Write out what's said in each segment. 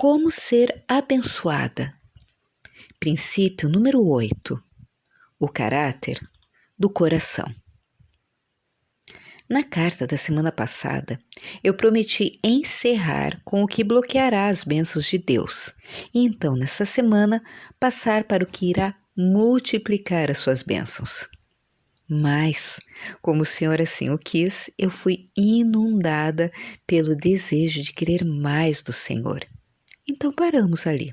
Como ser abençoada? Princípio número 8. O caráter do coração. Na carta da semana passada, eu prometi encerrar com o que bloqueará as bênçãos de Deus, e então, nessa semana, passar para o que irá multiplicar as suas bênçãos. Mas, como o Senhor assim o quis, eu fui inundada pelo desejo de querer mais do Senhor. Então paramos ali.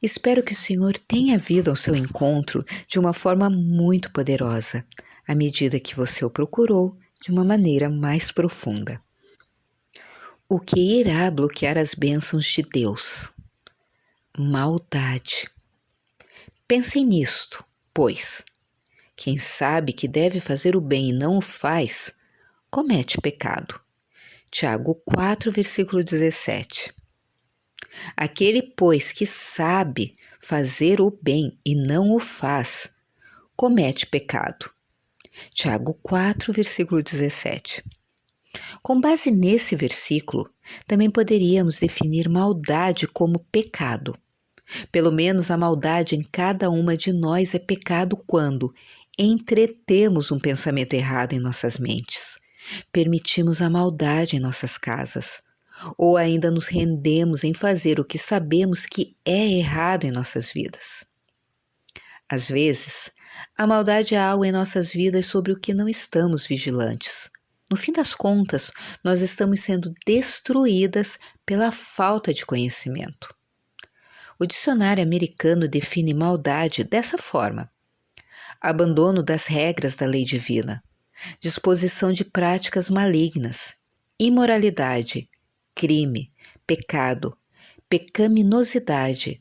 Espero que o Senhor tenha vindo ao seu encontro de uma forma muito poderosa, à medida que você o procurou de uma maneira mais profunda. O que irá bloquear as bênçãos de Deus? Maldade. Pensem nisto, pois quem sabe que deve fazer o bem e não o faz, comete pecado. Tiago 4, versículo 17. Aquele, pois, que sabe fazer o bem e não o faz, comete pecado. Tiago 4, versículo 17. Com base nesse versículo, também poderíamos definir maldade como pecado. Pelo menos a maldade em cada uma de nós é pecado quando entretemos um pensamento errado em nossas mentes, permitimos a maldade em nossas casas, ou ainda nos rendemos em fazer o que sabemos que é errado em nossas vidas. Às vezes, a maldade é algo em nossas vidas sobre o que não estamos vigilantes. No fim das contas, nós estamos sendo destruídas pela falta de conhecimento. O dicionário americano define maldade dessa forma: abandono das regras da lei divina, disposição de práticas malignas, imoralidade, crime, pecado, pecaminosidade,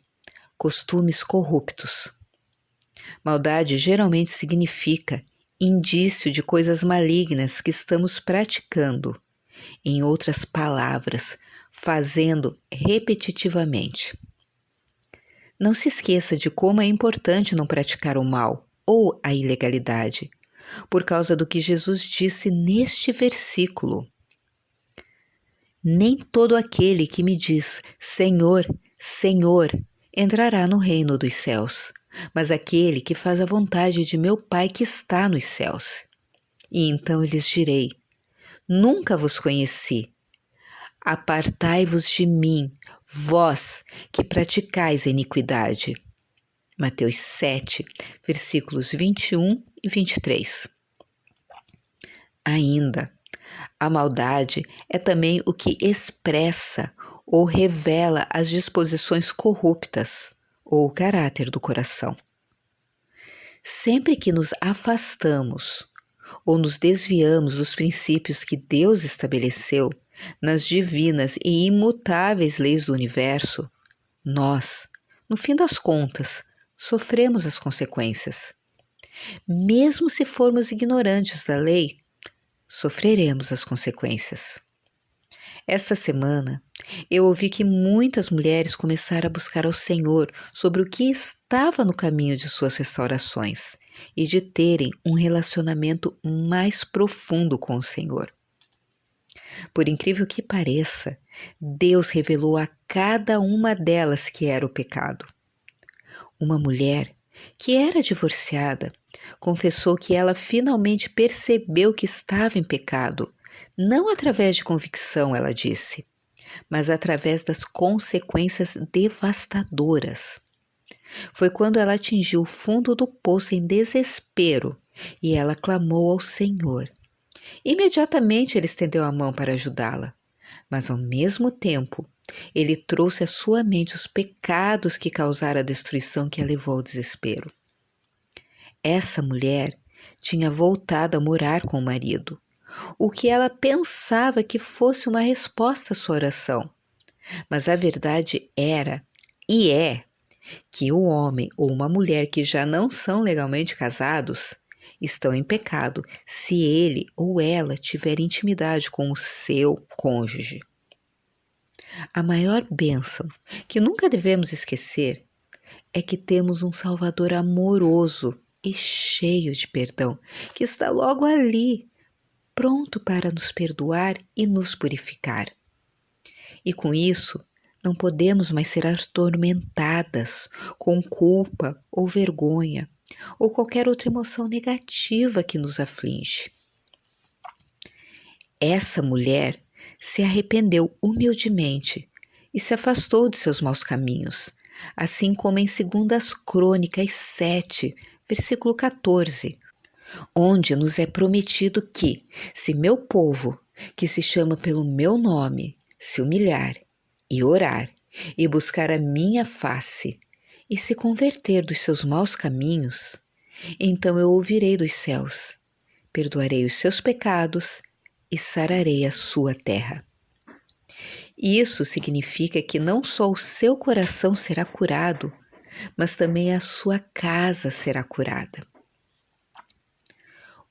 costumes corruptos. Maldade geralmente significa indício de coisas malignas que estamos praticando, em outras palavras, fazendo repetitivamente. Não se esqueça de como é importante não praticar o mal ou a ilegalidade, por causa do que Jesus disse neste versículo. Nem todo aquele que me diz Senhor, Senhor, entrará no reino dos céus, mas aquele que faz a vontade de meu Pai que está nos céus. E então eu lhes direi: nunca vos conheci. Apartai-vos de mim, vós que praticais a iniquidade. Mateus 7, versículos 21 e 23. Ainda, a maldade é também o que expressa ou revela as disposições corruptas ou o caráter do coração. Sempre que nos afastamos ou nos desviamos dos princípios que Deus estabeleceu nas divinas e imutáveis leis do universo, nós, no fim das contas, sofremos as consequências. Mesmo se formos ignorantes da lei, sofreremos as consequências. Esta semana, eu ouvi que muitas mulheres começaram a buscar ao Senhor sobre o que estava no caminho de suas restaurações e de terem um relacionamento mais profundo com o Senhor. Por incrível que pareça, Deus revelou a cada uma delas que era o pecado. Uma mulher que era divorciada confessou que ela finalmente percebeu que estava em pecado, não através de convicção, ela disse, mas através das consequências devastadoras. Foi quando ela atingiu o fundo do poço em desespero e ela clamou ao Senhor. Imediatamente ele estendeu a mão para ajudá-la, mas ao mesmo tempo ele trouxe à sua mente os pecados que causaram a destruição que a levou ao desespero. Essa mulher tinha voltado a morar com o marido, o que ela pensava que fosse uma resposta à sua oração. Mas a verdade era, e é, que o homem ou uma mulher que já não são legalmente casados estão em pecado se ele ou ela tiver intimidade com o seu cônjuge. A maior bênção que nunca devemos esquecer é que temos um Salvador amoroso e cheio de perdão, que está logo ali, pronto para nos perdoar e nos purificar. E com isso, Não podemos mais ser atormentadas com culpa ou vergonha ou qualquer outra emoção negativa que nos aflige. Essa mulher se arrependeu humildemente e se afastou de seus maus caminhos, assim como em 2 Crônicas 7, versículo 14, onde nos é prometido que, se meu povo, que se chama pelo meu nome, se humilhar e orar e buscar a minha face e se converter dos seus maus caminhos, então eu ouvirei dos céus, perdoarei os seus pecados e sararei a sua terra. Isso significa que não só o seu coração será curado, mas também a sua casa será curada.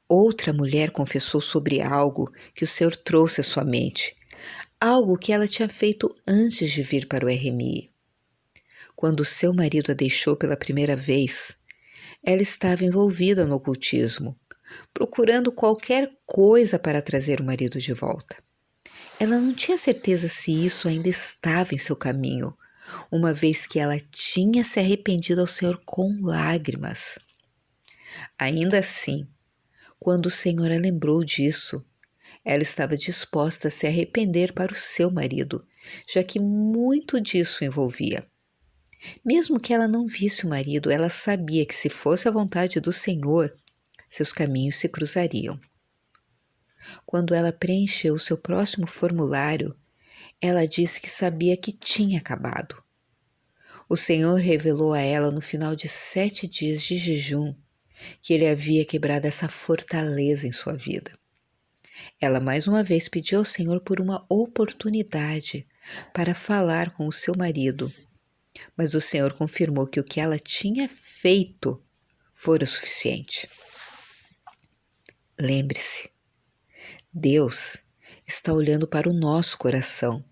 Outra mulher confessou sobre algo que o Senhor trouxe à sua mente, algo que ela tinha feito antes de vir para o RMI. Quando seu marido a deixou pela primeira vez, ela estava envolvida no ocultismo, procurando qualquer coisa para trazer o marido de volta. Ela não tinha certeza se isso ainda estava em seu caminho, uma vez que ela tinha se arrependido ao Senhor com lágrimas. Ainda assim, quando o Senhor a lembrou disso, ela estava disposta a se arrepender para o seu marido, já que muito disso envolvia. Mesmo que ela não visse o marido, ela sabia que se fosse a vontade do Senhor, seus caminhos se cruzariam. Quando ela preencheu o seu próximo formulário, ela disse que sabia que tinha acabado. O Senhor revelou a ela no final de 7 dias de jejum que Ele havia quebrado essa fortaleza em sua vida. Ela mais uma vez pediu ao Senhor por uma oportunidade para falar com o seu marido, mas o Senhor confirmou que o que ela tinha feito fora o suficiente. Lembre-se, Deus está olhando para o nosso coração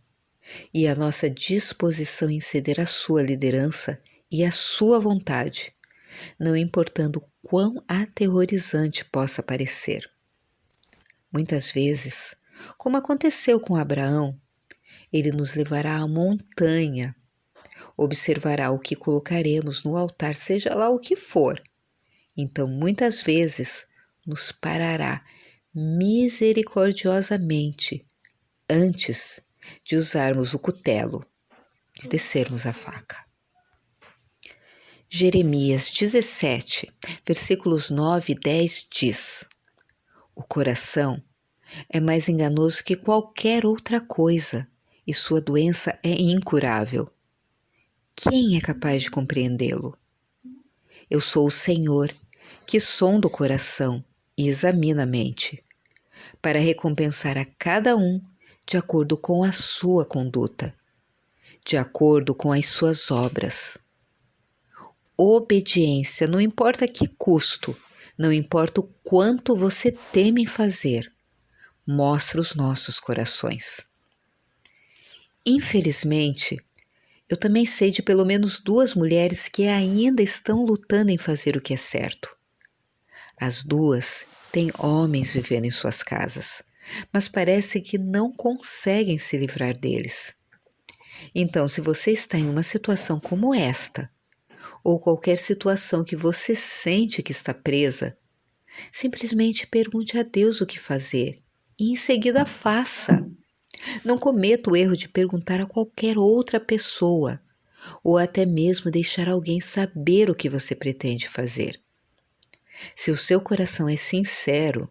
e a nossa disposição em ceder à sua liderança e à sua vontade, não importando quão aterrorizante possa parecer. Muitas vezes, como aconteceu com Abraão, ele nos levará à montanha, observará o que colocaremos no altar, seja lá o que for. Então, muitas vezes, nos parará misericordiosamente antes de usarmos o cutelo, de descermos a faca. Jeremias 17, versículos 9 e 10 diz: O coração é mais enganoso que qualquer outra coisa e sua doença é incurável. Quem é capaz de compreendê-lo? Eu sou o Senhor, que sonda o coração e examina a mente, para recompensar a cada um de acordo com a sua conduta, de acordo com as suas obras. Obediência, não importa que custo, não importa o quanto você teme fazer, mostra os nossos corações. Infelizmente, eu também sei de pelo menos 2 mulheres que ainda estão lutando em fazer o que é certo. As 2 têm homens vivendo em suas casas, mas parece que não conseguem se livrar deles. Então, se você está em uma situação como esta, ou qualquer situação que você sente que está presa, simplesmente pergunte a Deus o que fazer e em seguida faça. Não cometa o erro de perguntar a qualquer outra pessoa ou até mesmo deixar alguém saber o que você pretende fazer. Se o seu coração é sincero,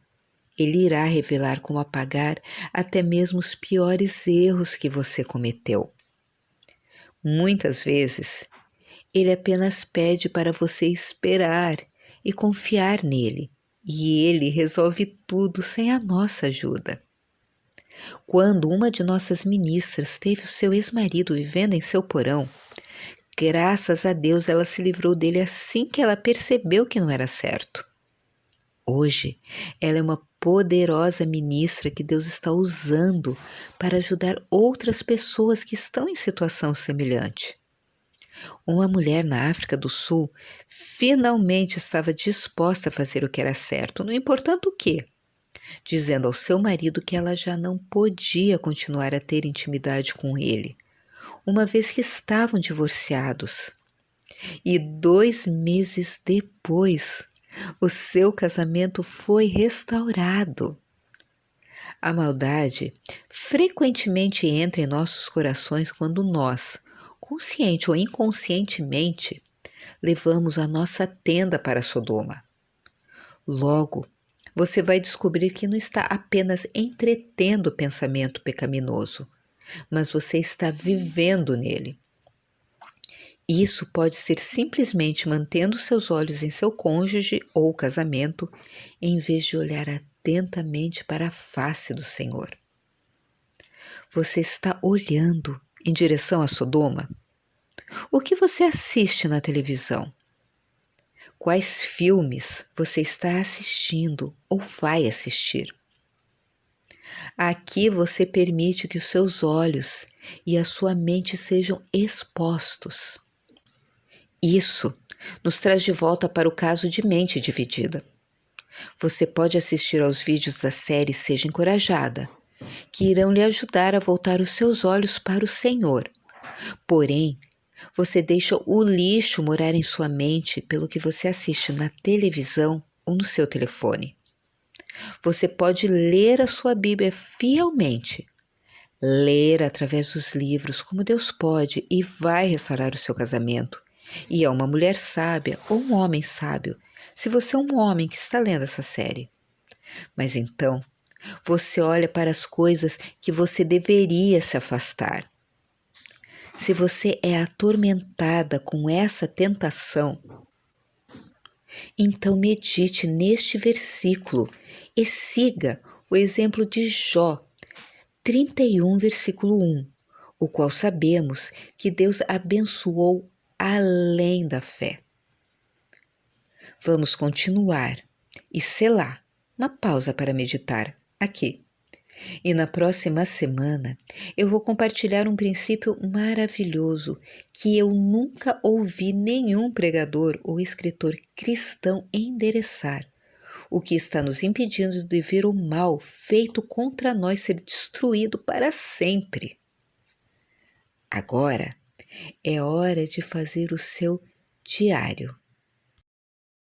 ele irá revelar como apagar até mesmo os piores erros que você cometeu. Muitas vezes, ele apenas pede para você esperar e confiar nele, e ele resolve tudo sem a nossa ajuda. Quando uma de nossas ministras teve o seu ex-marido vivendo em seu porão, graças a Deus ela se livrou dele assim que ela percebeu que não era certo. Hoje, ela é uma poderosa ministra que Deus está usando para ajudar outras pessoas que estão em situação semelhante. Uma mulher na África do Sul finalmente estava disposta a fazer o que era certo, não importando o quê, dizendo ao seu marido que ela já não podia continuar a ter intimidade com ele, uma vez que estavam divorciados. E 2 meses depois, o seu casamento foi restaurado. A maldade frequentemente entra em nossos corações quando nós, consciente ou inconscientemente, levamos a nossa tenda para Sodoma. Logo, você vai descobrir que não está apenas entretendo o pensamento pecaminoso, mas você está vivendo nele. Isso pode ser simplesmente mantendo seus olhos em seu cônjuge ou casamento, em vez de olhar atentamente para a face do Senhor. Você está olhando em direção a Sodoma? O que você assiste na televisão? Quais filmes você está assistindo ou vai assistir? Aqui você permite que os seus olhos e a sua mente sejam expostos. Isso nos traz de volta para o caso de mente dividida. Você pode assistir aos vídeos da série Seja Encorajada, que irão lhe ajudar a voltar os seus olhos para o Senhor. Porém, você deixa o lixo morar em sua mente pelo que você assiste na televisão ou no seu telefone. Você pode ler a sua Bíblia fielmente, ler através dos livros como Deus pode e vai restaurar o seu casamento. E é uma mulher sábia ou um homem sábio, se você é um homem que está lendo essa série. Mas então, você olha para as coisas que você deveria se afastar. Se você é atormentada com essa tentação, então medite neste versículo e siga o exemplo de Jó 31, versículo 1, o qual sabemos que Deus abençoou além da fé. Vamos continuar e selar uma pausa para meditar aqui. E na próxima semana eu vou compartilhar um princípio maravilhoso que eu nunca ouvi nenhum pregador ou escritor cristão endereçar, o que está nos impedindo de ver o mal feito contra nós ser destruído para sempre. Agora é hora de fazer o seu diário